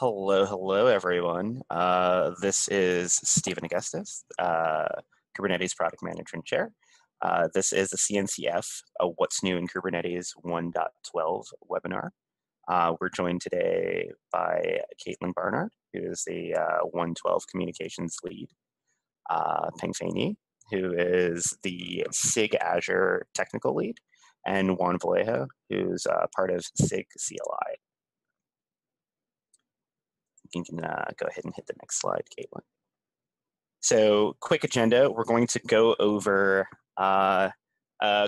Hello, everyone. This is Stephen Augustus, Kubernetes Product Management Chair. This is the CNCF, What's New in Kubernetes 1.12 webinar. We're joined today by Caitlin Barnard, who is the 1.12 communications lead, Peng Fei Ni, who is the SIG Azure technical lead, and Juan Vallejo, who's part of SIG CLI. You can go ahead and hit the next slide, Caitlin. So, quick agenda. We're going to go over a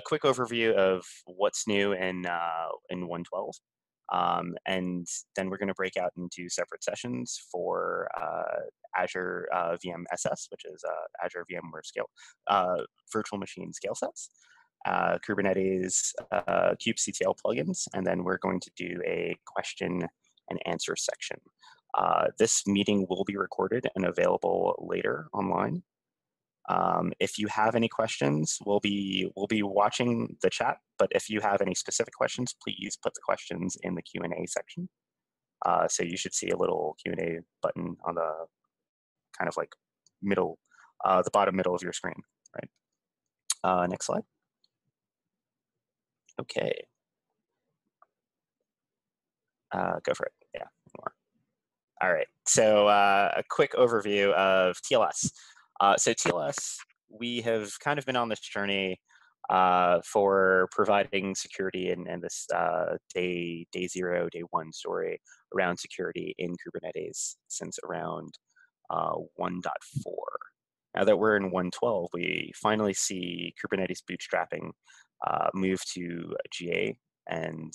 quick overview of what's new in 1.12, and then we're going to break out into separate sessions for Azure VMSS, which is Azure VMware Scale Virtual Machine Scale Sets, Kubernetes kubectl plugins, and then we're going to do a question and answer section. This meeting will be recorded and available later online. If you have any questions, we'll be watching the chat, but if you have any specific questions, please put the questions in the Q&A section. So you should see a little Q&A button on the kind of like middle, the bottom middle of your screen, right? Next slide. Okay. Go for it, yeah, more. All right, so a quick overview of TLS. So TLS, we have kind of been on this journey for providing security and this day zero, day one story around security in Kubernetes since around 1.4. Now that we're in 1.12, we finally see Kubernetes bootstrapping move to GA, and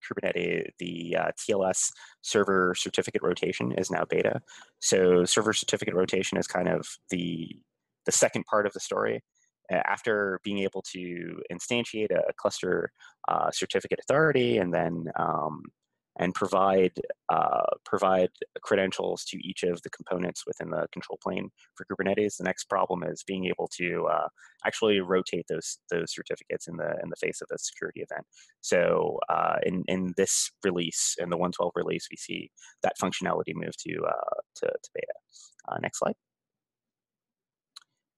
Kubernetes, the TLS server certificate rotation is now beta. So server certificate rotation is kind of the second part of the story. After being able to instantiate a cluster certificate authority and then provide credentials to each of the components within the control plane for Kubernetes, the next problem is being able to actually rotate those certificates in the face of a security event. So in this release, in the 1.12 release, we see that functionality move to beta. Next slide.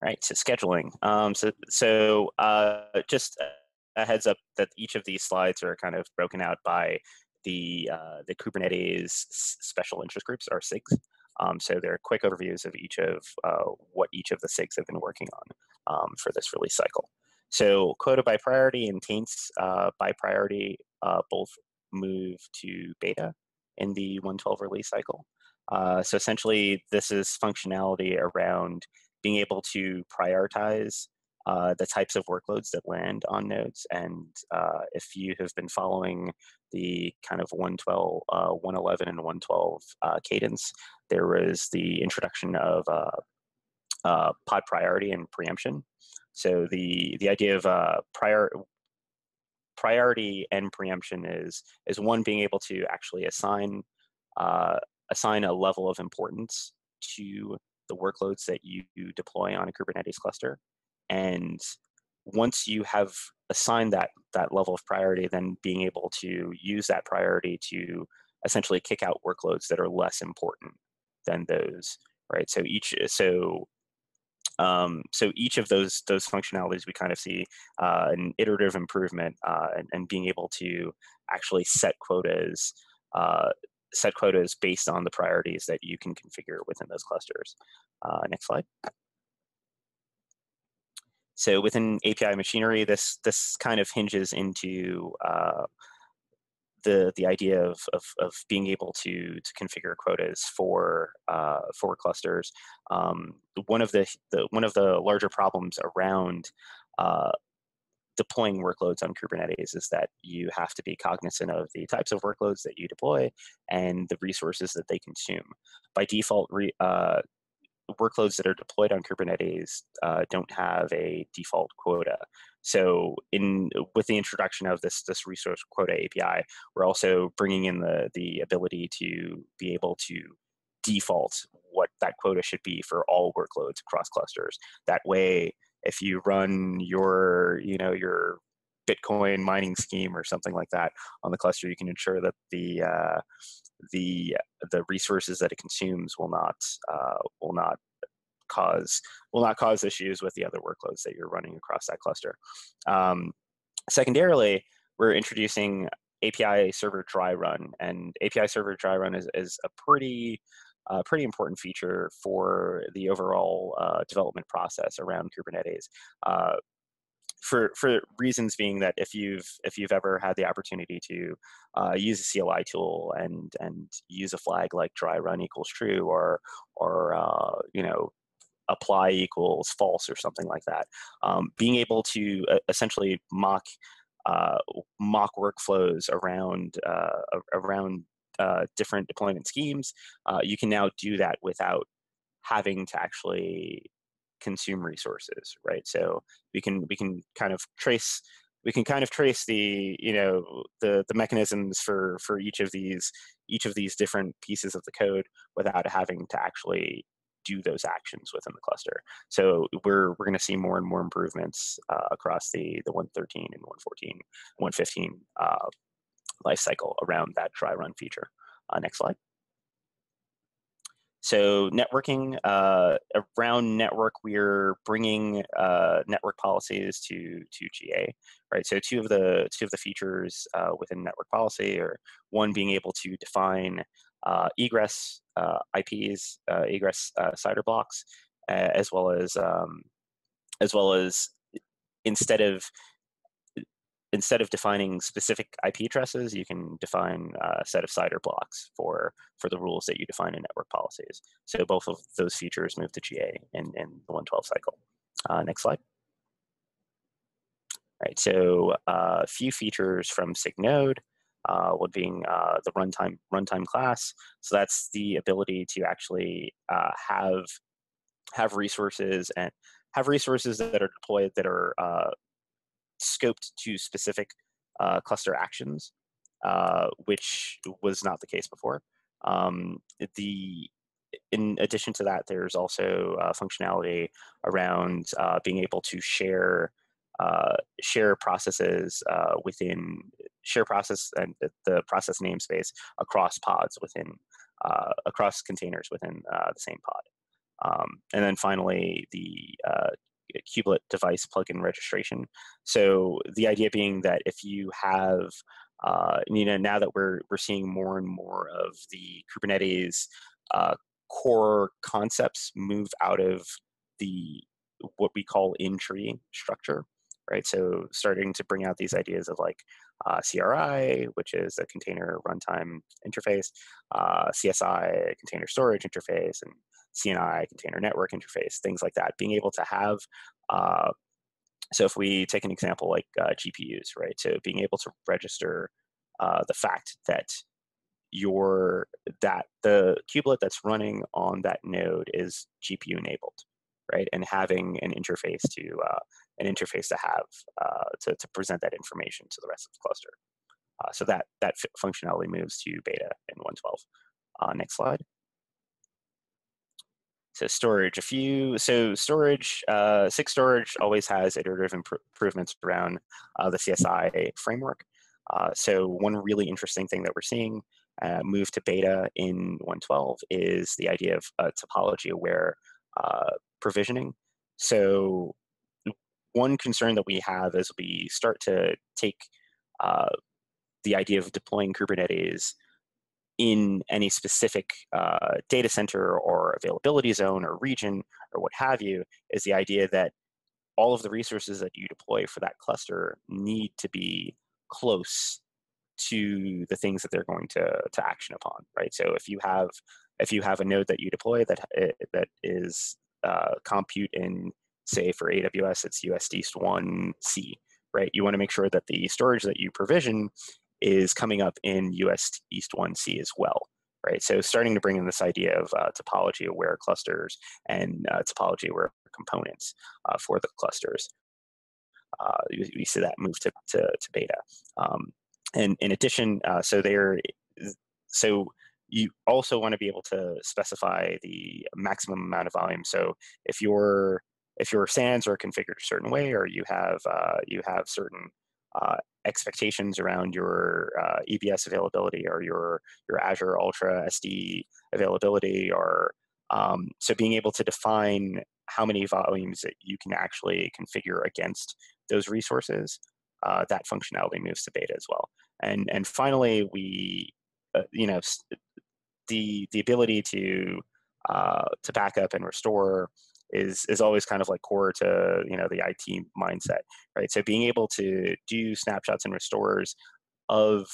All right, so scheduling. So just a heads up that each of these slides are kind of broken out by the Kubernetes special interest groups, or SIGs. So they're quick overviews of each of what each of the SIGs have been working on for this release cycle. So quota by priority and taints by priority both move to beta in the 1.12 release cycle. So essentially, this is functionality around being able to prioritize the types of workloads that land on nodes. And if you have been following the kind of 1.12, 1.11 and 1.12 cadence, there was the introduction of pod priority and preemption. So the idea of priority and preemption is one, being able to actually assign a level of importance to the workloads that you deploy on a Kubernetes cluster. And once you have assigned that level of priority, then being able to use that priority to essentially kick out workloads that are less important than those, right? So each of those functionalities, we kind of see an iterative improvement and being able to actually set quotas based on the priorities that you can configure within those clusters. Next slide. So within API machinery, this kind of hinges into the idea of being able to configure quotas for clusters. One of the larger problems around deploying workloads on Kubernetes is that you have to be cognizant of the types of workloads that you deploy and the resources that they consume. By default, workloads that are deployed on Kubernetes don't have a default quota. So with the introduction of this resource quota API, we're also bringing in the ability to be able to default what that quota should be for all workloads across clusters. That way, if you run your Bitcoin mining scheme or something like that on the cluster, you can ensure that the the resources that it consumes will not cause issues with the other workloads that you're running across that cluster. Secondarily, we're introducing API server dry run, and API server dry run is a pretty important feature for the overall development process around Kubernetes. For reasons being that if you've ever had the opportunity to use a CLI tool and use a flag like dry run equals true, or apply equals false or something like that, being able to essentially mock workflows around different deployment schemes, you can now do that without having to actually consume resources, right? So we can kind of trace the the mechanisms for each of these different pieces of the code without having to actually do those actions within the cluster. So we're going to see more and more improvements across the 113 and 114, 115 lifecycle around that dry run feature. Next slide. So networking, around network, we're bringing network policies to GA, right? So two of the features within network policy are, one, being able to define egress IPs, egress CIDR blocks, as well as instead of defining specific IP addresses, you can define a set of CIDR blocks for the rules that you define in network policies. So both of those features move to GA in the 112 cycle. Next slide. All right, so a few features from SIG-Node, one being the runtime class. So that's the ability to actually have resources that are deployed that are scoped to specific cluster actions, which was not the case before. In addition to that, there's also functionality around being able to share processes share process and the process namespace across pods across containers within the same pod. And then finally, the kubelet device plugin registration. So the idea being that if you have, now that we're seeing more and more of the Kubernetes core concepts move out of what we call in-tree structure, right? So starting to bring out these ideas of like CRI, which is a container runtime interface, CSI, container storage interface, and CNI, container network interface, things like that. Being able to have, so if we take an example like GPUs, right? So being able to register the fact that the kubelet that's running on that node is GPU enabled, right? And having an interface to have to present that information to the rest of the cluster. So that functionality moves to beta in 112. Next slide. So storage, storage, SIG storage always has iterative improvements around the CSI framework. So one really interesting thing that we're seeing move to beta in 112 is the idea of topology-aware provisioning. So one concern that we have as we start to take the idea of deploying Kubernetes in any specific data center or availability zone or region or what have you, is the idea that all of the resources that you deploy for that cluster need to be close to the things that they're going to action upon, right? So if you have a node that you deploy that is compute in, say, for AWS, it's US East 1C, right? You want to make sure that the storage that you provision is coming up in US East 1C as well, right? So starting to bring in this idea of topology-aware clusters and topology-aware components for the clusters. We see that move to beta. And in addition, so you also want to be able to specify the maximum amount of volume. So if your SANs are configured a certain way, or you have certain expectations around your EBS availability or your Azure Ultra SD availability, or so being able to define how many volumes that you can actually configure against those resources, that functionality moves to beta as well. And finally, we the ability to back up and restore is always kind of like core to the IT mindset, right? So being able to do snapshots and restores of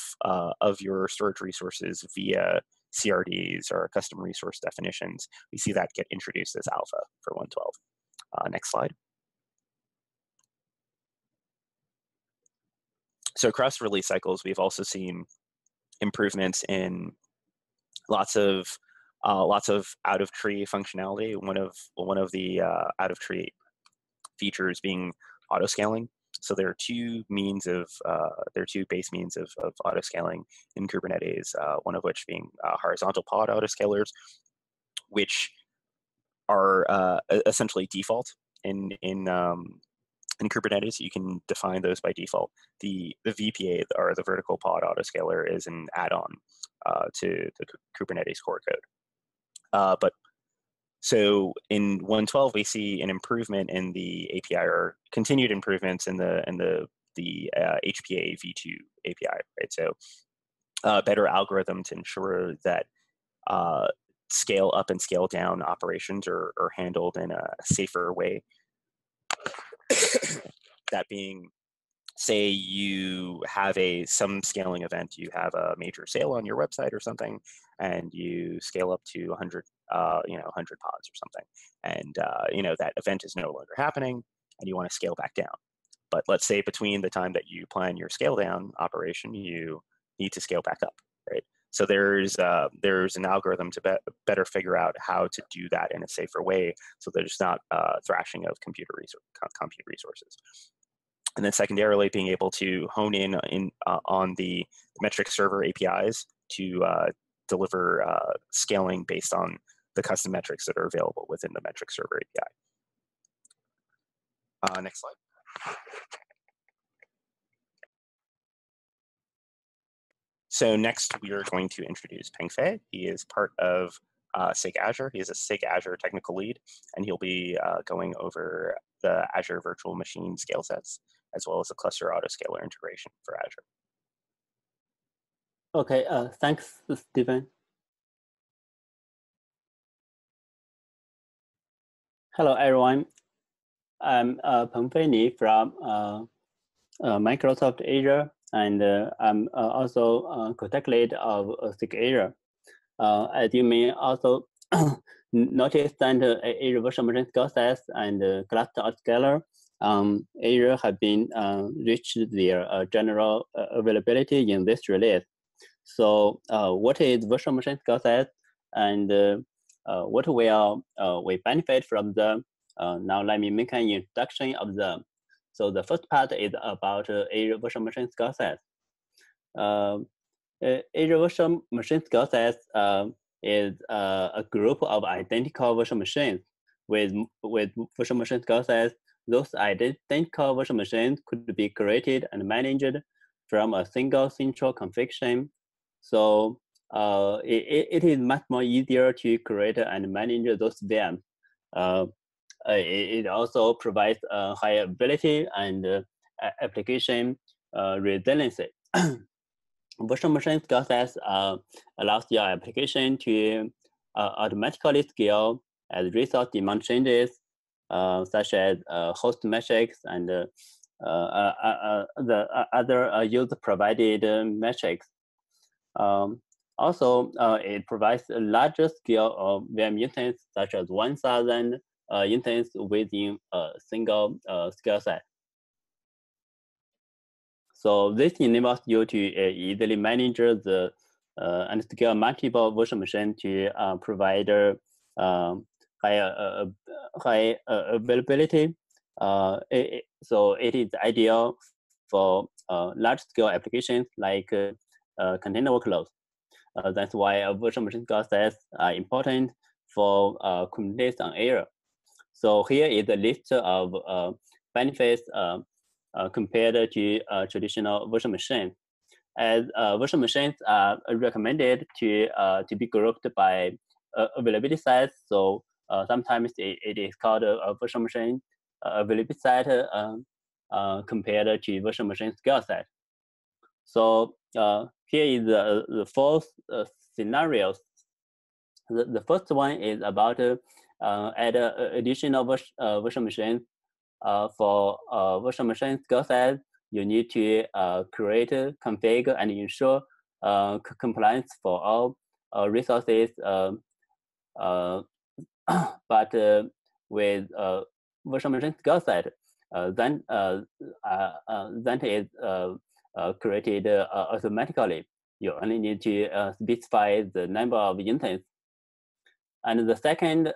your storage resources via CRDs or custom resource definitions, we see that get introduced as alpha for 1.12. Next slide. So across release cycles, we've also seen improvements in lots of out of tree functionality. One of the out of tree features being autoscaling. So there are two base means of autoscaling in Kubernetes. One of which being horizontal pod autoscalers, which are essentially default in Kubernetes. You can define those by default. The VPA, or the vertical pod autoscaler, is an add-on to the Kubernetes core code. But so in 1.12, we see an improvement in the API, or continued improvements in the HPA v2 API, right? So better algorithm to ensure that scale up and scale down operations are handled in a safer way. That being, say you have some scaling event, you have a major sale on your website or something, and you scale up to 100 100 pods or something, and that event is no longer happening, and you want to scale back down. But let's say between the time that you plan your scale down operation, you need to scale back up, right? So there's an algorithm to better figure out how to do that in a safer way, so there's not thrashing of compute resources. And then secondarily, being able to hone in on the metric server APIs to deliver scaling based on the custom metrics that are available within the metric server API. Next slide. So next, we are going to introduce Peng Fei. He is part of SIG Azure. He is a SIG Azure technical lead, and he'll be going over the Azure virtual machine scale sets, as well as the cluster autoscaler integration for Azure. Okay, thanks, Stephen. Hello, everyone. I'm Peng Fei Ni from Microsoft Azure, and I'm also co-tech lead of SIG Azure. As you may also notice that Azure virtual machine skill sets and cluster autoscaler Azure have been reached their general availability in this release. So what is virtual machine skill set, and what will we benefit from them? Now let me make an introduction of them. So the first part is about Azure virtual machine skill sets. Azure virtual machine skill sets is a group of identical virtual machines with virtual machine skill sets. Those identical virtual machines could be created and managed from a single central configuration. So it is much more easier to create and manage those VMs. It also provides higher availability and application resiliency. Virtual machine skill sets allows your application to automatically scale as resource demand changes, such as host metrics and the other user-provided metrics. Also, it provides a larger scale of VM instances, such as 1,000 instances within a single skill set. So this enables you to easily manage and scale multiple virtual machines to provide high availability. So it is ideal for large-scale applications like container workloads. That's why virtual machine skill sets are important for Kubernetes on Azure. So here is a list of benefits compared to traditional virtual machines. As virtual machines are recommended to be grouped by availability size, so sometimes it is called a virtual machine availability set compared to virtual machine scale set. So here is the four scenarios. The first one is about add additional virtual machines. For virtual machine scale set, you need to create, configure, and ensure compliance for all resources. But with virtual machine scale set, then is created automatically. You only need to specify the number of instances. And the second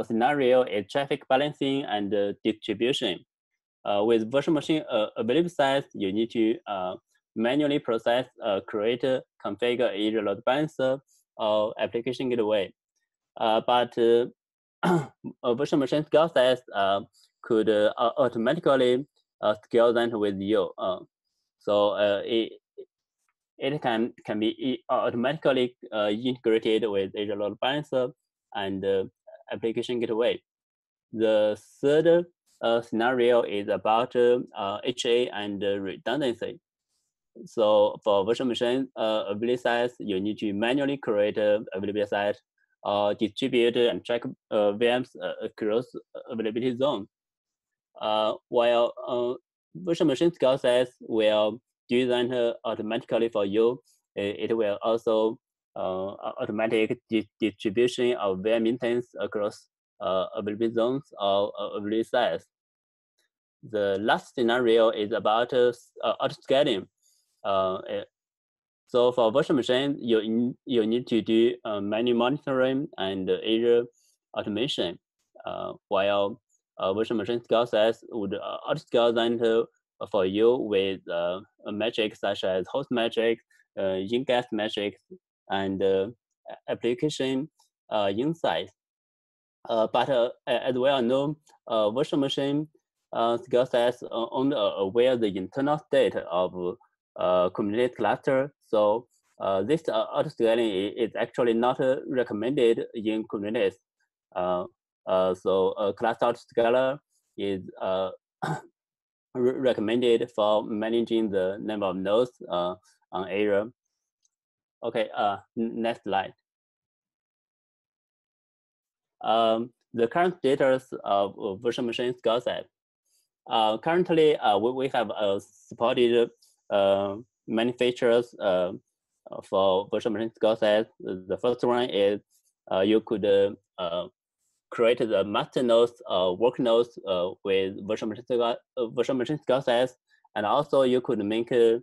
scenario is traffic balancing and distribution. With virtual machine availability size, you need to manually process, create, configure Azure load balancer or application gateway. But virtual machine scale size could automatically scale that with you. So it can be automatically integrated with Azure load balancer and application gateway. The third scenario is about HA and redundancy. So for virtual machine availability size, you need to manually create availability size or distribute and track VMs across availability zone. While virtual machine scale size will do that automatically for you, it will also automatic distribution of VM instance across availability zones or availability size. The last scenario is about autoscaling. So for virtual machine, you need to do manual monitoring and Azure automation, while virtual machine scale size would autoscale that for you with metrics such as host metrics, ingest metrics, and application insights. But as we all know, virtual machine scale size only aware the internal state of Kubernetes cluster. So this autoscaling is actually not recommended in Kubernetes. So cluster autoscaler is recommended for managing the number of nodes on Azure. Okay, next slide. The current status of virtual machine scale set. Currently, we have supported many features for virtual machine scale set. The first one is you could create the master nodes, work nodes with virtual machine scale sets, and also you could make a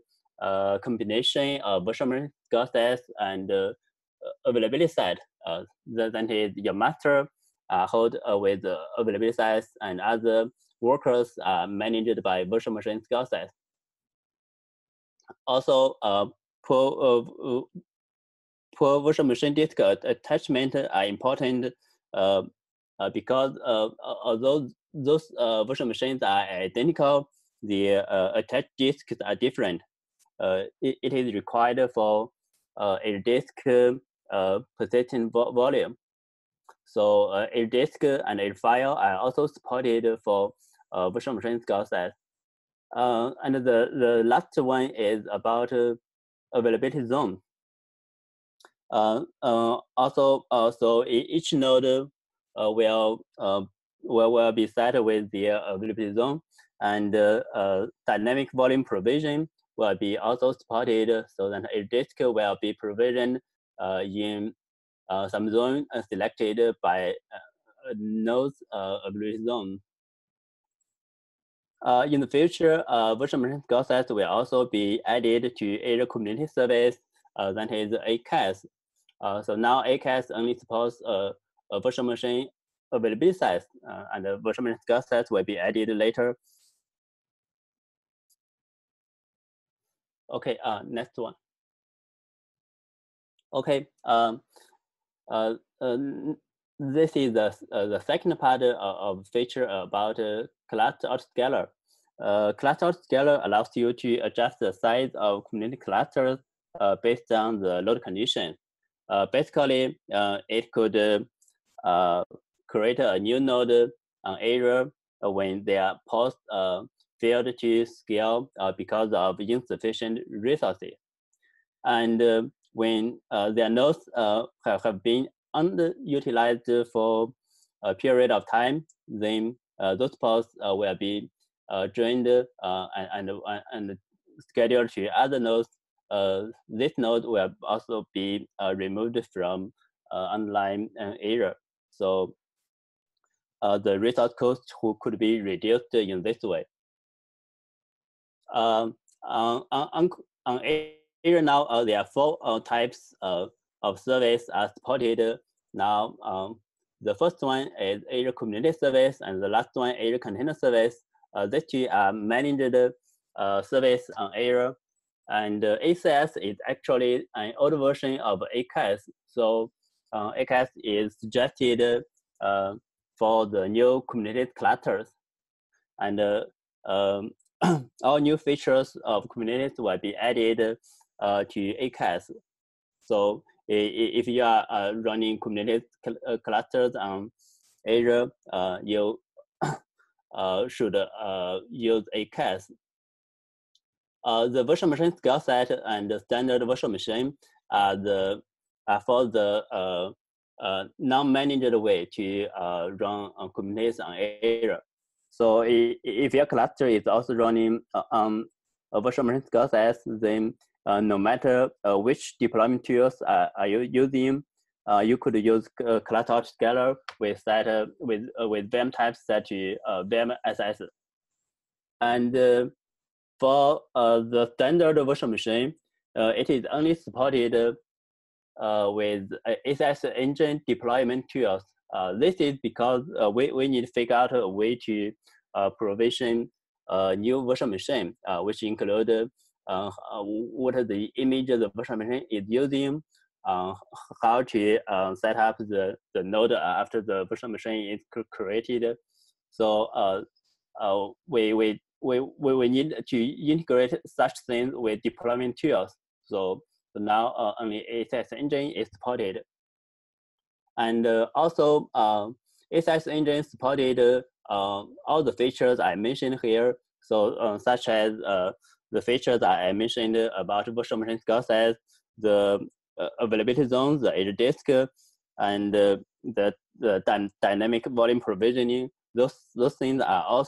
combination of virtual machine scale sets and availability set. That is your master hold with availability sets, and other workers are managed by virtual machine scale sets. Also, poor virtual machine disk attachment are important because although those virtual machines are identical, the attached disks are different. It is required for a disk persistent volume. So a disk and a file are also supported for virtual machine scale sets. And the last one is about availability zone. Also, so each node will be set with the availability zone, and dynamic volume provision will be also supported, so that a disk will be provisioned in some zone selected by nodes availability zone. In the future, virtual machine scale sets will also be added to Azure Kubernetes Service, that is AKS. So now AKS only supports a virtual machine availability size, and the virtual machine scale sets will be added later. Okay, next one. Okay, this is the second part of feature about cluster autoscaler. Autoscaler allows you to adjust the size of community clusters based on the load conditions. Basically, it could create a new node on Azure when their post failed to scale because of insufficient resources. And when their nodes have been underutilized for a period of time, then those posts will be joined and scheduled to other nodes. This node will also be removed from underlying Azure. So the resource cost could be reduced in this way. On Azure now, there are 4 types of service are supported now. The first one is Azure Kubernetes Service, and the last one Azure Container Service. These two are managed service on Azure. And ACS is actually an old version of AKS. So AKS is suggested for the new Kubernetes clusters. And all new features of Kubernetes will be added to AKS. So if you are running Kubernetes clusters on Azure, you should use AKS. The virtual machine skill set and the standard virtual machine are for the non-managed way to run Kubernetes on Azure. So if your cluster is also running on a virtual machine skill set, then no matter which deployment tools are you using, you could use Cluster Autoscaler with VM types set to VMSS. And for the standard virtual machine, it is only supported with ACS engine deployment tools. This is because we need to figure out a way to provision a new virtual machine, which include what the image the virtual machine is using, how to set up the node after the virtual machine is created. So we need to integrate such things with deployment tools. So now only ACS engine is supported. And also ACS engine supported all the features I mentioned here. So such as the features that I mentioned about virtual machine skill sets, the availability zones, the Azure disk, and the dynamic volume provisioning. Those things are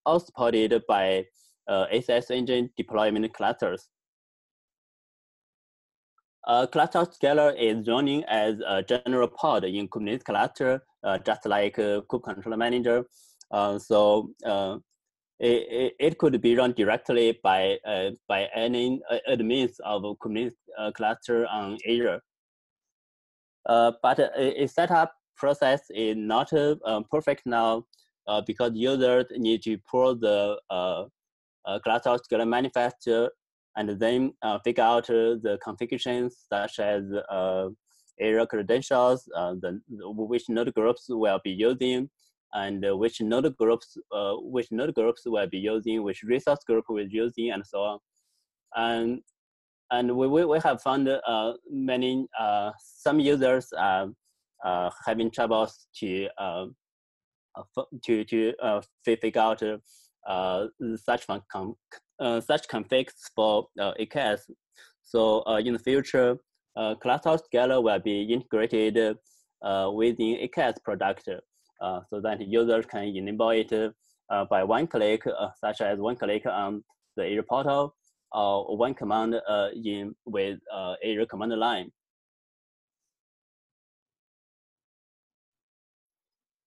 all supported by ACS engine deployment clusters. Cluster Autoscaler is running as a general pod in Kubernetes cluster, just like KubeCtl Manager. So it could be run directly by any admins of a Kubernetes cluster on Azure. But a setup process is not perfect now because users need to pull the Cluster Autoscaler manifest and then figure out the configurations such as Azure credentials, which node groups will be using, and which node groups will be using, which resource group will be using, and so on. And we have found many some users having troubles to figure out such configs for AKS. So in the future, Cluster Autoscaler will be integrated within AKS product, so that users can enable it by one click, such as one click on the Azure portal, or one command with Azure command line.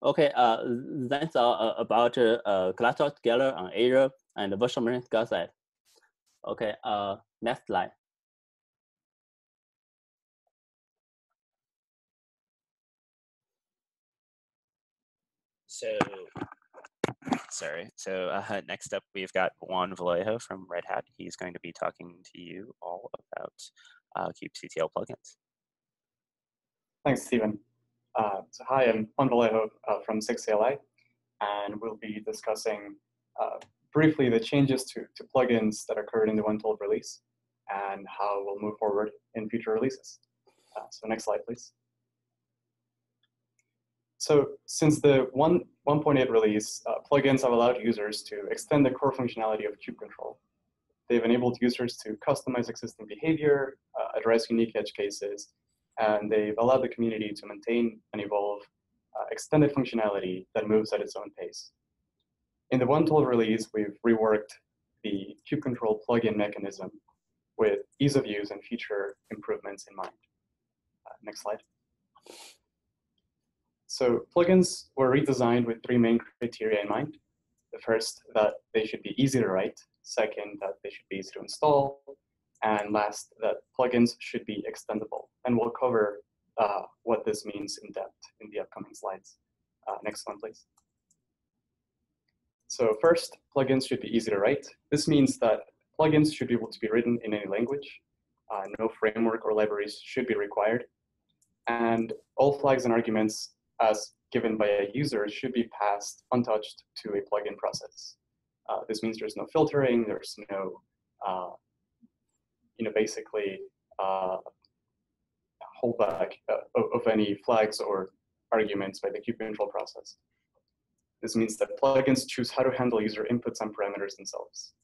Okay, that's all about Cluster Autoscaler on Azure and virtual machine skill set. Okay, next slide. So next up, we've got Juan Vallejo from Red Hat. He's going to be talking to you all about kubectl plugins. Thanks, Stephen. So hi, I'm Juan Vallejo from 6CLA, and we'll be discussing briefly the changes to plugins that occurred in the 1.12 release and how we'll move forward in future releases. So next slide, please. So since the 1.8 release, plugins have allowed users to extend the core functionality of kubectl. They've enabled users to customize existing behavior, address unique edge cases, and they've allowed the community to maintain and evolve extended functionality that moves at its own pace. In the 1.12 release, we've reworked the kubectl plugin mechanism with ease of use and feature improvements in mind. Next slide. So plugins were redesigned with three main criteria in mind. The first, that they should be easy to write. Second, that they should be easy to install. And last, that plugins should be extendable. And we'll cover what this means in depth in the upcoming slides. Next one, please. So first, plugins should be easy to write. This means that plugins should be able to be written in any language. No framework or libraries should be required. And all flags and arguments as given by a user should be passed untouched to a plugin process. This means there's no filtering, there's no, basically holdback of any flags or arguments by the kubectl process. This means that plugins choose how to handle user inputs and parameters themselves.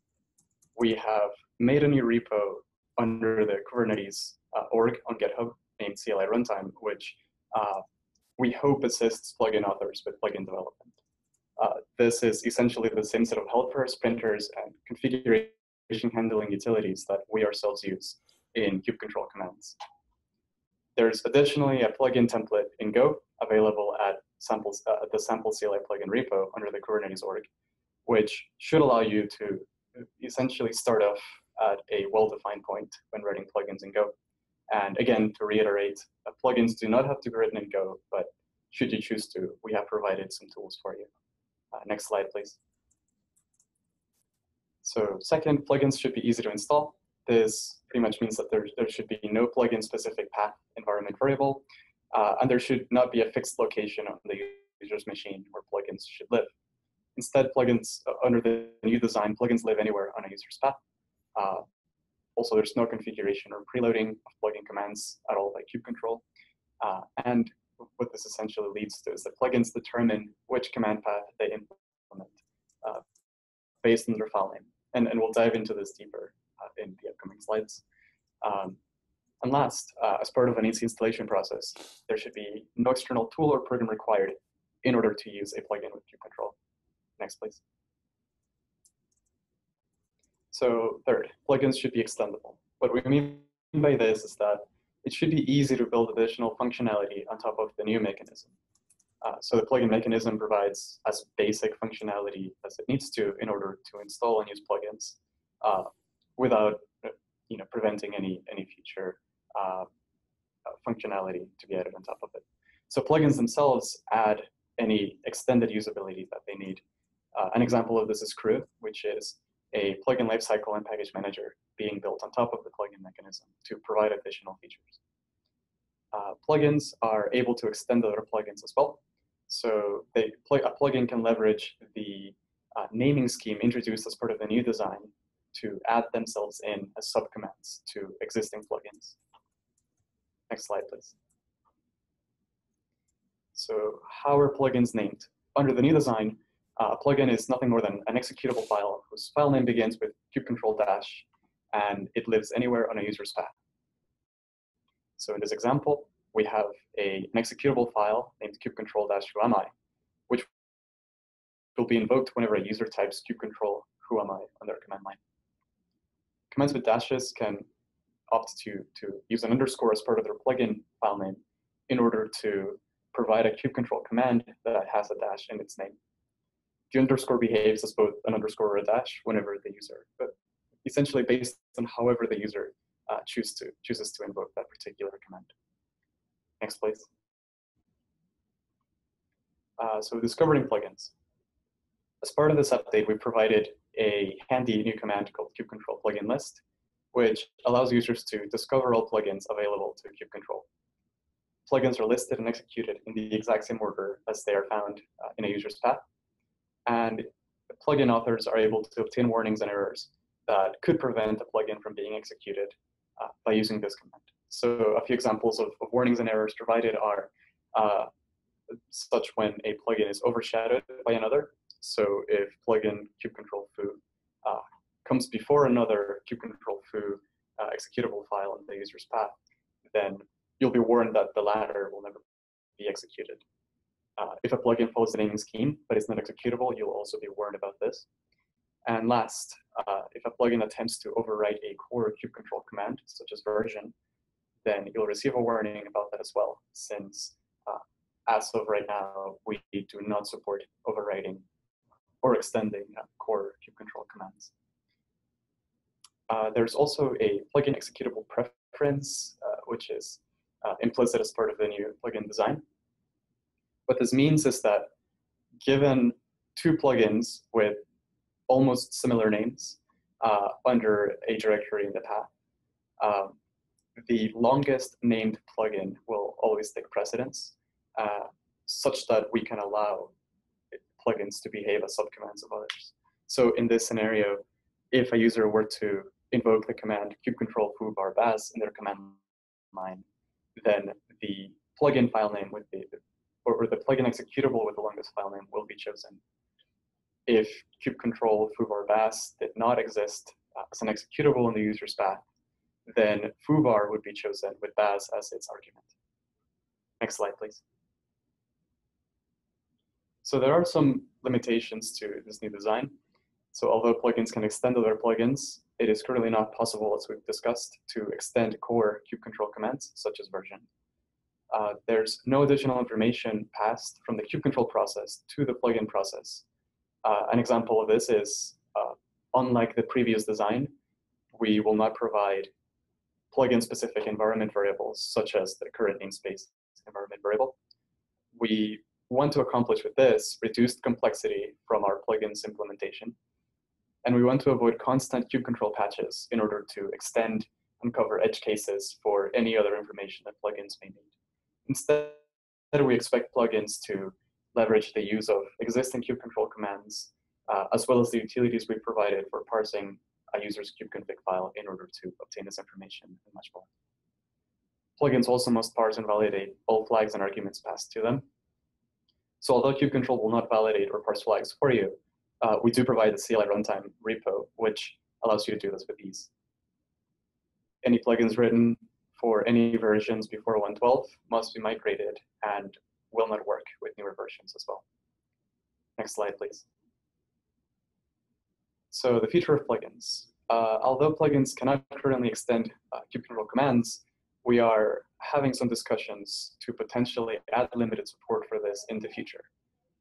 We have made a new repo under the Kubernetes org on GitHub named CLI Runtime, which we hope assists plugin authors with plugin development. This is essentially the same set of helpers, printers, and configuration handling utilities that we ourselves use in kubectl commands. There's additionally a plugin template in Go available at the sample CLI plugin repo under the Kubernetes org, which should allow you to essentially start off at a well-defined point when writing plugins in Go. And again, to reiterate, plugins do not have to be written in Go, but should you choose to, we have provided some tools for you. Next slide, please. So second, plugins should be easy to install. This pretty much means that there should be no plugin-specific path environment variable, and there should not be a fixed location on the user's machine where plugins should live. Instead, plugins, under the new design, plugins live anywhere on a user's path. Also, there's no configuration or preloading of plugin commands at all by kubectl. And what this essentially leads to is that plugins determine which command path they implement based on their file name. And we'll dive into this deeper in the upcoming slides. And last, as part of an easy installation process, there should be no external tool or program required in order to use a plugin with kubectl. Next, please. So third, plugins should be extendable. What we mean by this is that it should be easy to build additional functionality on top of the new mechanism. So the plugin mechanism provides as basic functionality as it needs to in order to install and use plugins without preventing any future functionality to be added on top of it. So plugins themselves add any extended usability that they need. An example of this is Crew, which is a plugin lifecycle and package manager being built on top of the plugin mechanism to provide additional features. Plugins are able to extend other plugins as well. So a plugin can leverage the naming scheme introduced as part of the new design to add themselves in as subcommands to existing plugins. Next slide, please. So how are plugins named? Under the new design, a plugin is nothing more than an executable file whose file name begins with kubectl dash, and it lives anywhere on a user's path. So in this example, we have an executable file named kubectl-whoami, which will be invoked whenever a user types kubectl-whoami on their command line. Commands with dashes can opt to use an underscore as part of their plugin file name in order to provide a kubectl command that has a dash in its name. The underscore behaves as both an underscore or a dash whenever the user, but essentially based on however the user chooses to invoke that particular command. Next, please. So discovering plugins. As part of this update, we provided a handy new command called kubectl plugin list, which allows users to discover all plugins available to kubectl. Plugins are listed and executed in the exact same order as they are found in a user's path. And the plugin authors are able to obtain warnings and errors that could prevent a plugin from being executed by using this command. So a few examples of warnings and errors provided are such when a plugin is overshadowed by another. So if plugin kubectl foo comes before another kubectl foo executable file in the user's path, then you'll be warned that the latter will never be executed. If a plugin follows the naming scheme but is not executable, you'll also be warned about this. And last, if a plugin attempts to overwrite a core kubectl command, such as version, then you'll receive a warning about that as well, since as of right now, we do not support overwriting or extending core kubectl commands. There's also a plugin executable preference, which is implicit as part of the new plugin design. What this means is that given two plugins with almost similar names under a directory in the path, the longest named plugin will always take precedence, such that we can allow plugins to behave as subcommands of others. So in this scenario, if a user were to invoke the command kubectl foo bar baz in their command line, then the plugin file name with or the plugin executable with the longest file name will be chosen. If kubectl foo bar baz did not exist as an executable in the user's path, then foobar would be chosen with baz as its argument. Next slide, please. So there are some limitations to this new design. So although plugins can extend other plugins, it is currently not possible, as we've discussed, to extend core kubectl commands, such as version. There's no additional information passed from the kubectl process to the plugin process. An example of this is, unlike the previous design, we will not provide plugin-specific environment variables, such as the current namespace environment variable. We want to accomplish with this reduced complexity from our plugins implementation. And we want to avoid constant kubectl patches in order to extend and cover edge cases for any other information that plugins may need. Instead, we expect plugins to leverage the use of existing kubectl commands, as well as the utilities we provided for parsing a user's kubeconfig file in order to obtain this information and much more. Plugins also must parse and validate all flags and arguments passed to them. So although kubectl will not validate or parse flags for you, we do provide the CLI runtime repo, which allows you to do this with ease. Any plugins written for any versions before 1.12 must be migrated and will not work with newer versions as well. Next slide, please. So the future of plugins. Although plugins cannot currently extend kubectl commands, we are having some discussions to potentially add limited support for this in the future.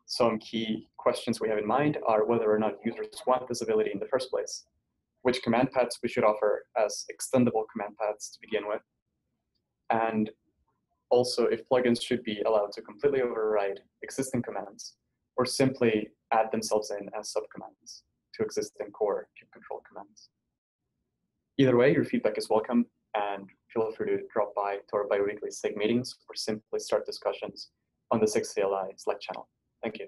Some key questions we have in mind are whether or not users want this ability in the first place, which command paths we should offer as extendable command paths to begin with, and also if plugins should be allowed to completely override existing commands or simply add themselves in as subcommands to existing core kubectl commands. Either way, your feedback is welcome, and feel free to drop by to our bi-weekly SIG meetings or simply start discussions on the SIG CLI Slack channel. Thank you.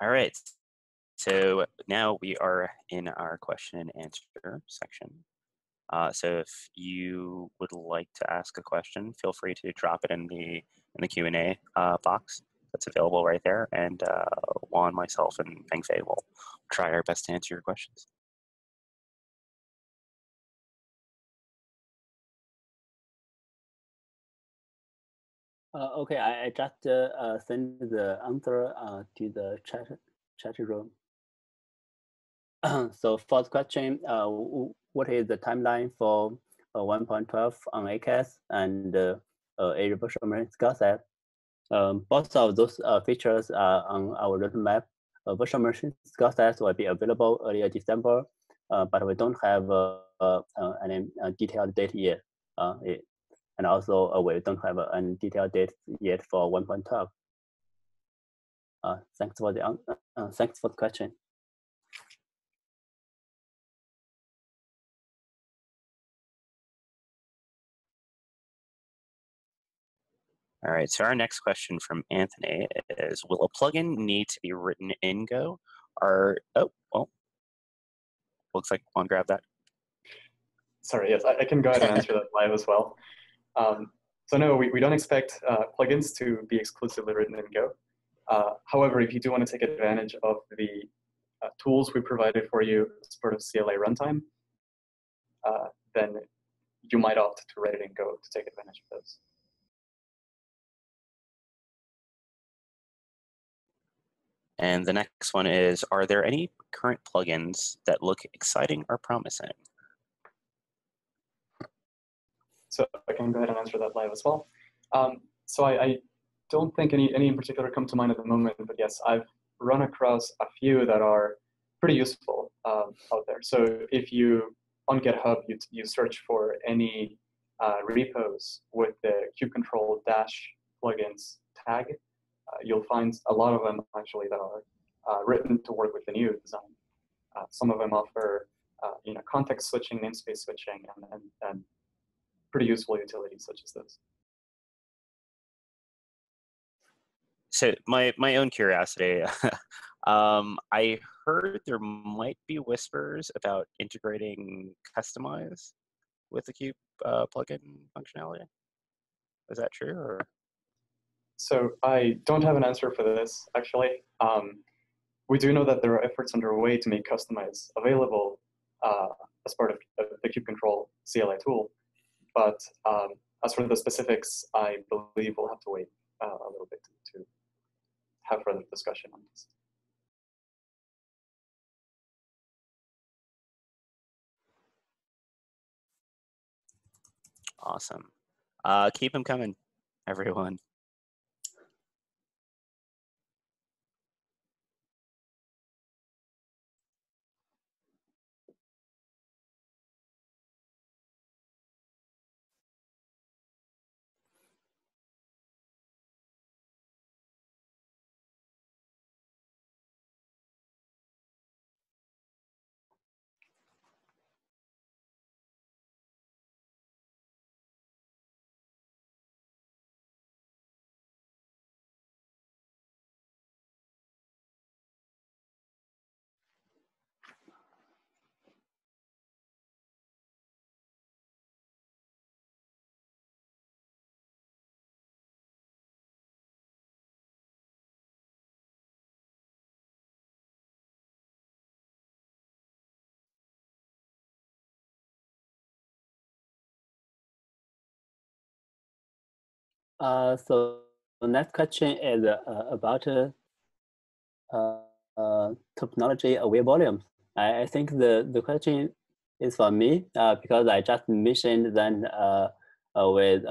All right. So now we are in our question and answer section. So if you would like to ask a question, feel free to drop it in the Q&A box that's available right there, and Juan, myself, and Pengfei will try our best to answer your questions. Okay, I just sent the answer to the chat room. So for the question, what is the timeline for 1.12 on ACAS and Azure Virtual Machine skill set? Both of those features are on our roadmap. Virtual machine skill sets will be available earlier December, but we don't have any detailed date yet. And also, we don't have any detailed date yet for 1.12. Thanks for the question. All right, so our next question from Anthony is, will a plugin need to be written in Go? Oh, well, looks like one grabbed that. Sorry, yes, I can go ahead and answer that live as well. So no, we don't expect plugins to be exclusively written in Go. However, if you do want to take advantage of the tools we provided for you as part of CLA runtime, then you might opt to write it in Go to take advantage of those. And the next one is, are there any current plugins that look exciting or promising? So I can go ahead and answer that live as well. So I don't think any in particular come to mind at the moment, but yes, I've run across a few that are pretty useful out there. So if you, on GitHub, you search for any repos with the kubectl -plugins tag, you'll find a lot of them actually that are written to work with the new design. Some of them offer context switching, namespace switching, and pretty useful utilities such as this. So my own curiosity, I heard there might be whispers about integrating customize with the Kube plugin functionality. Is that true? Or? So I don't have an answer for this, actually. We do know that there are efforts underway to make customize available as part of the kubectl CLI tool. But as for the specifics, I believe we'll have to wait a little bit to have further discussion on this. Awesome. Keep them coming, everyone. So the next question is about topology aware volumes. I think the question is for me because I just mentioned that with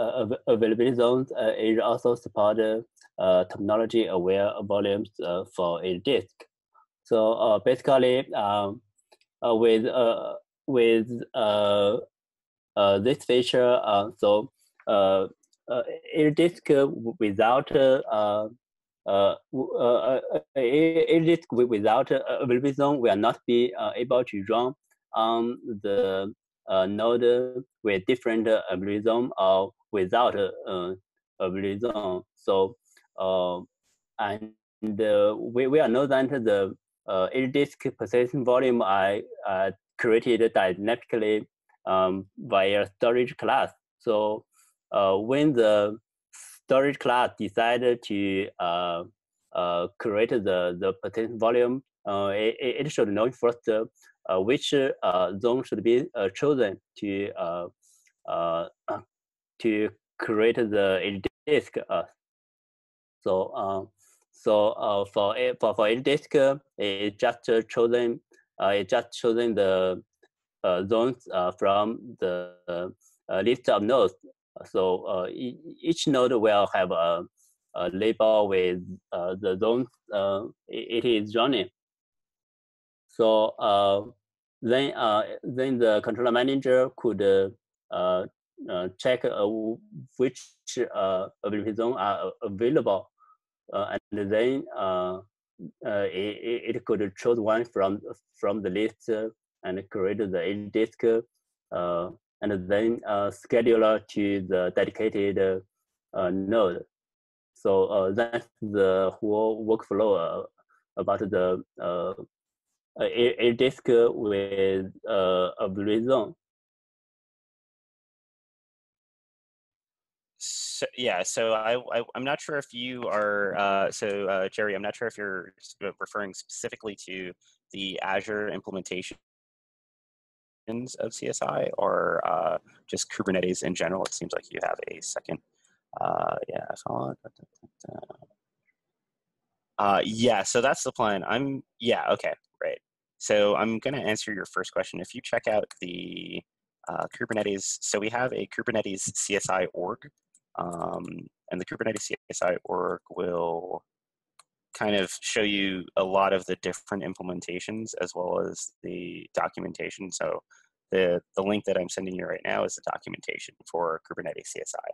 availability zones, it also supports topology aware volumes for a disk. So basically, with this feature, so a disk without a disk without availability zone will not be able to run on the node with different availability zone or without availability zone. So and we all know that the a disk persistent volume are created dynamically via storage class. So when the storage class decided to create the persistent volume, it should know first which zone should be chosen to create the disk. So for a disk, it just chosen the zones from the list of nodes. So each node will have a label with the zones it is running. So then the controller manager could check which availability zones are available, and then it could choose one from the list and create the disk, and then scheduler to the dedicated node. So that's the whole workflow about the a disk with a blue zone. So, yeah, so I'm not sure if you are, Jerry, I'm not sure if you're referring specifically to the Azure implementation of CSI or just Kubernetes in general. It seems like you have a second. Yeah, yeah, so that's the plan. Yeah, okay, right. So I'm going to answer your first question. If you check out the Kubernetes, so we have a Kubernetes CSI org, and the Kubernetes CSI org will kind of show you a lot of the different implementations as well as the documentation. So the link that I'm sending you right now is the documentation for Kubernetes CSI.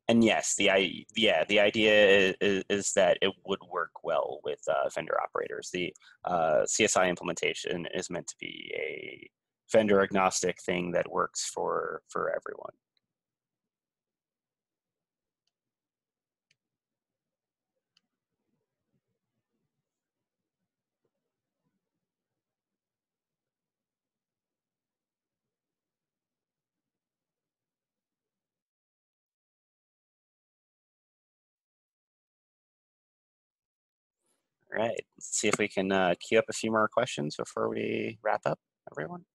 And yes, the idea is that it would work well with vendor operators. The CSI implementation is meant to be a vendor agnostic thing that works for everyone. All right, let's see if we can queue up a few more questions before we wrap up, everyone.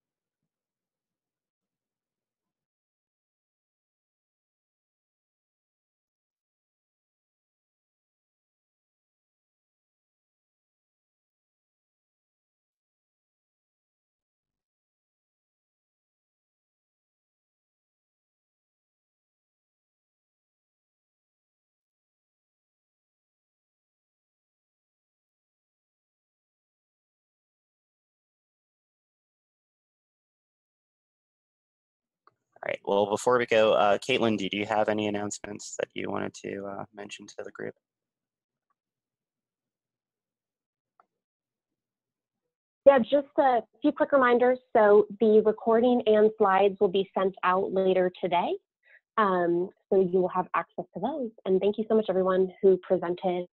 All right, well, before we go, Caitlin, did you have any announcements that you wanted to mention to the group? Yeah, just a few quick reminders. So the recording and slides will be sent out later today. So you will have access to those. And thank you so much, everyone who presented.